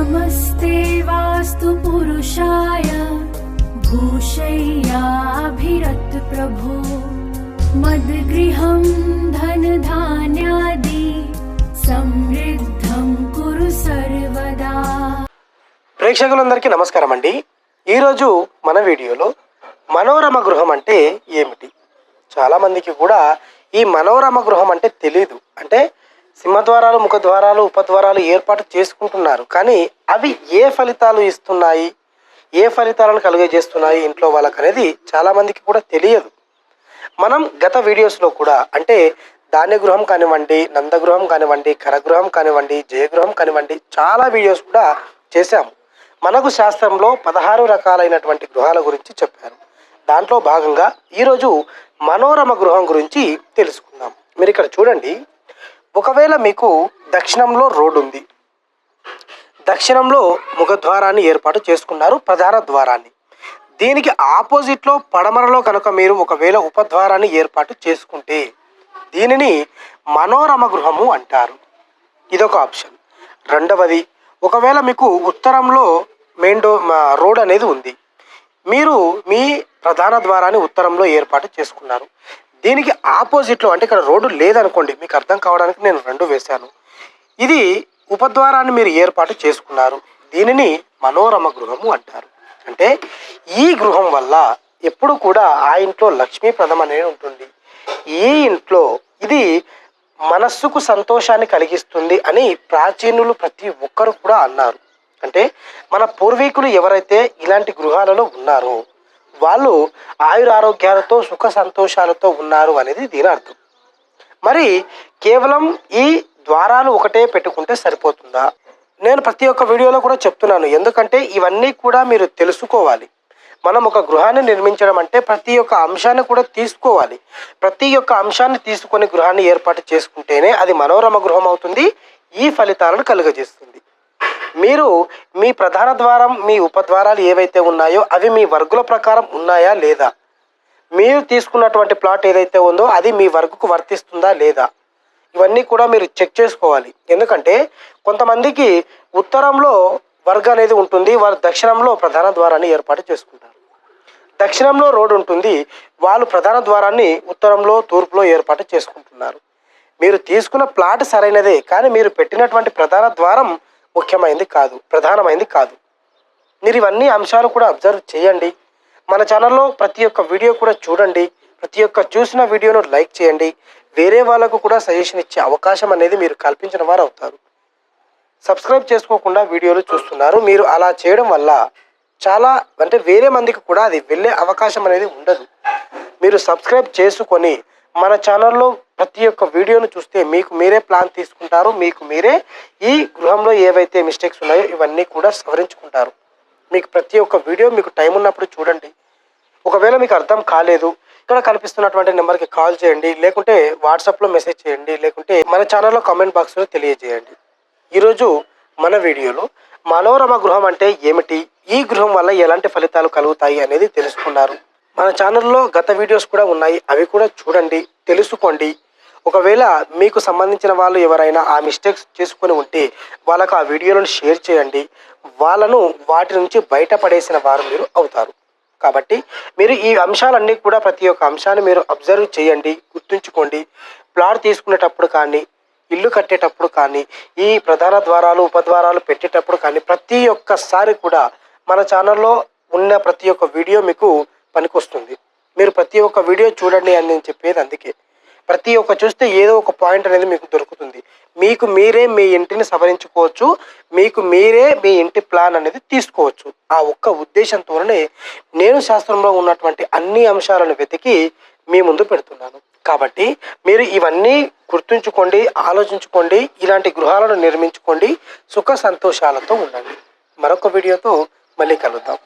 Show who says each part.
Speaker 1: नमस्ते वास्तु पुरुषाय भूषय्याभिरत प्रभो मद्गृहं धन धान्यादि समृद्धं कुरु सर्वदा।
Speaker 2: ప్రేక్షకులందరికీ నమస్కారం అండి। ఈరోజు మన వీడియోలో మనోరమ గృహం అంటే ఏమిటి, చాలా మందికి కూడా ఈ మనోరమ గృహం అంటే తెలియదు। అంటే సింహద్వారాలు, ముఖద్వారాలు, ఉపద్వారాలు ఏర్పాటు చేసుకుంటున్నారు, కానీ అవి ఏ ఫలితాలు ఇస్తున్నాయి, ఏ ఫలితాలను కలుగజేస్తున్నాయి ఇంట్లో వాళ్ళకి అనేది చాలా మందికి కూడా తెలియదు। మనం గత వీడియోస్లో కూడా అంటే ధాన్యగృహం కానివ్వండి, నందగృహం కానివ్వండి, కరగృహం కానివ్వండి, జయగృహం కానివ్వండి, చాలా వీడియోస్ కూడా చేశాము। మనకు శాస్త్రంలో 16 రకాలైనటువంటి గృహాల గురించి చెప్పారు। దాంట్లో భాగంగా ఈరోజు మనోరమ గృహం గురించి తెలుసుకుందాం। మీరు ఇక్కడ చూడండి, ఒకవేళ మీకు దక్షిణంలో రోడ్డు ఉంది, దక్షిణంలో ముఖద్వారాన్ని ఏర్పాటు చేసుకున్నారు, ప్రధాన ద్వారాన్ని। దీనికి ఆపోజిట్లో పడమరలో కనుక మీరు ఒకవేళ ఉపద్వారాన్ని ఏర్పాటు చేసుకుంటే దీనిని మనోరమ గృహము అంటారు। ఇదొక ఆప్షన్। రెండవది, ఒకవేళ మీకు ఉత్తరంలో రోడ్ అనేది ఉంది, మీరు మీ ప్రధాన ద్వారాన్ని ఉత్తరంలో ఏర్పాటు చేసుకున్నారు, దీనికి ఆపోజిట్లో అంటే ఇక్కడ రోడ్డు లేదనుకోండి, మీకు అర్థం కావడానికి నేను 2 వేశాను, ఇది ఉపద్వారాన్ని మీరు ఏర్పాటు చేసుకున్నారు, దీనిని మనోరమ గృహము అంటారు। అంటే ఈ గృహం వల్ల ఎప్పుడు కూడా ఆ ఇంట్లో లక్ష్మీప్రదం అనేది ఉంటుంది, ఈ ఇంట్లో ఇది మనస్సుకు సంతోషాన్ని కలిగిస్తుంది అని ప్రాచీనులు ప్రతి ఒక్కరు కూడా అన్నారు। అంటే మన పూర్వీకులు ఎవరైతే ఇలాంటి గృహాలలో ఉన్నారో వాళ్ళు ఆయురారోగ్యాలతో సుఖ సంతోషాలతో ఉన్నారు అనేది దీని అర్థం। మరి కేవలం ఈ ద్వారాలు ఒకటే పెట్టుకుంటే సరిపోతుందా? నేను ప్రతి ఒక్క వీడియోలో కూడా చెప్తున్నాను, ఎందుకంటే ఇవన్నీ కూడా మీరు తెలుసుకోవాలి। మనం ఒక గృహాన్ని నిర్మించడం అంటే ప్రతి ఒక్క అంశాన్ని కూడా తీసుకోవాలి, ప్రతి ఒక్క అంశాన్ని తీసుకొని గృహాన్ని ఏర్పాటు చేసుకుంటేనే అది మనోరమ గృహం అవుతుంది, ఈ ఫలితాలను కలుగజేస్తుంది। మీరు మీ ప్రధాన ద్వారం, మీ ఉపద్వారాలు ఏవైతే ఉన్నాయో అవి మీ వర్గుల ప్రకారం ఉన్నాయా లేదా, మీరు తీసుకున్నటువంటి ప్లాట్ ఏదైతే ఉందో అది మీ వర్గుకు వర్తిస్తుందా లేదా, ఇవన్నీ కూడా మీరు చెక్ చేసుకోవాలి। ఎందుకంటే కొంతమందికి ఉత్తరంలో వర్గ అనేది ఉంటుంది, వారు దక్షిణంలో ప్రధాన ద్వారాన్ని ఏర్పాటు చేసుకుంటారు, దక్షిణంలో రోడ్డు ఉంటుంది, వాళ్ళు ప్రధాన ద్వారాన్ని ఉత్తరంలో తూర్పులో ఏర్పాటు చేసుకుంటున్నారు। మీరు తీసుకున్న ప్లాట్ సరైనదే, కానీ మీరు పెట్టినటువంటి ప్రధాన ద్వారం ముఖ్యమైనది కాదు, ప్రధానమైనది కాదు। మీరు ఇవన్నీ అంశాలు కూడా అబ్జర్వ్ చేయండి। మన ఛానల్లో ప్రతి ఒక్క వీడియో కూడా చూడండి, ప్రతి ఒక్క చూసిన వీడియోను లైక్ చేయండి, వేరే వాళ్ళకు కూడా సజెషన్ ఇచ్చే అవకాశం అనేది మీరు కల్పించిన వారు అవుతారు। సబ్స్క్రైబ్ చేసుకోకుండా వీడియోలు చూస్తున్నారు, మీరు అలా చేయడం వల్ల చాలా అంటే వేరే మందికి కూడా అది వెళ్ళే అవకాశం అనేది ఉండదు। మీరు సబ్స్క్రైబ్ చేసుకొని మన ఛానల్లో ప్రతి ఒక్క వీడియోను చూస్తే మీకు మీరే ప్లాన్ తీసుకుంటారు, మీకు మీరే ఈ గృహంలో ఏవైతే మిస్టేక్స్ ఉన్నాయో ఇవన్నీ కూడా సవరించుకుంటారు। మీకు ప్రతి ఒక్క వీడియో మీకు టైం ఉన్నప్పుడు చూడండి, ఒకవేళ మీకు అర్థం కాలేదు ఇక్కడ కనిపిస్తున్నటువంటి నెంబర్కి కాల్ చేయండి, లేకుంటే వాట్సాప్లో మెసేజ్ చేయండి, లేకుంటే మన ఛానల్లో కామెంట్ బాక్స్లో తెలియజేయండి। ఈరోజు మన వీడియోలో మనోరమ గృహం అంటే ఏమిటి, ఈ గృహం వల్ల ఎలాంటి ఫలితాలు కలుగుతాయి అనేది తెలుసుకున్నారు। మన ఛానల్లో గత వీడియోస్ కూడా ఉన్నాయి, అవి కూడా చూడండి, తెలుసుకోండి। ఒకవేళ మీకు సంబంధించిన వాళ్ళు ఎవరైనా ఆ మిస్టేక్స్ చేసుకొని ఉంటే వాళ్ళకు ఆ వీడియోలను షేర్ చేయండి, వాళ్ళను వాటి నుంచి బయటపడేసిన వారు మీరు అవుతారు। కాబట్టి మీరు ఈ అంశాలన్నీ కూడా ప్రతి ఒక్క అంశాన్ని మీరు అబ్జర్వ్ చేయండి, గుర్తుంచుకోండి। ప్లాట్ తీసుకునేటప్పుడు కానీ, ఇల్లు కట్టేటప్పుడు కానీ, ఈ ప్రధాన ద్వారాలు ఉపద్వారాలు పెట్టేటప్పుడు కానీ ప్రతి ఒక్కసారి కూడా మన ఛానల్లో ఉన్న ప్రతి ఒక్క వీడియో మీకు పనికొస్తుంది। మీరు ప్రతి ఒక్క వీడియో చూడండి అని నేను చెప్పేది అందుకే, ప్రతి ఒక్క చూస్తే ఏదో ఒక పాయింట్ అనేది మీకు దొరుకుతుంది, మీకు మీరే మీ ఇంటిని సవరించుకోవచ్చు, మీకు మీరే మీ ఇంటి ప్లాన్ అనేది తీసుకోవచ్చు। ఆ ఒక్క ఉద్దేశంతోనే నేను శాస్త్రంలో ఉన్నటువంటి అన్ని అంశాలను వెతికి మీ ముందు పెడుతున్నాను। కాబట్టి మీరు ఇవన్నీ గుర్తుంచుకోండి, ఆలోచించుకోండి, ఇలాంటి గృహాలను నిర్మించుకోండి, సుఖ సంతోషాలతో ఉండండి। మరొక వీడియోతో మళ్ళీ కలుద్దాం।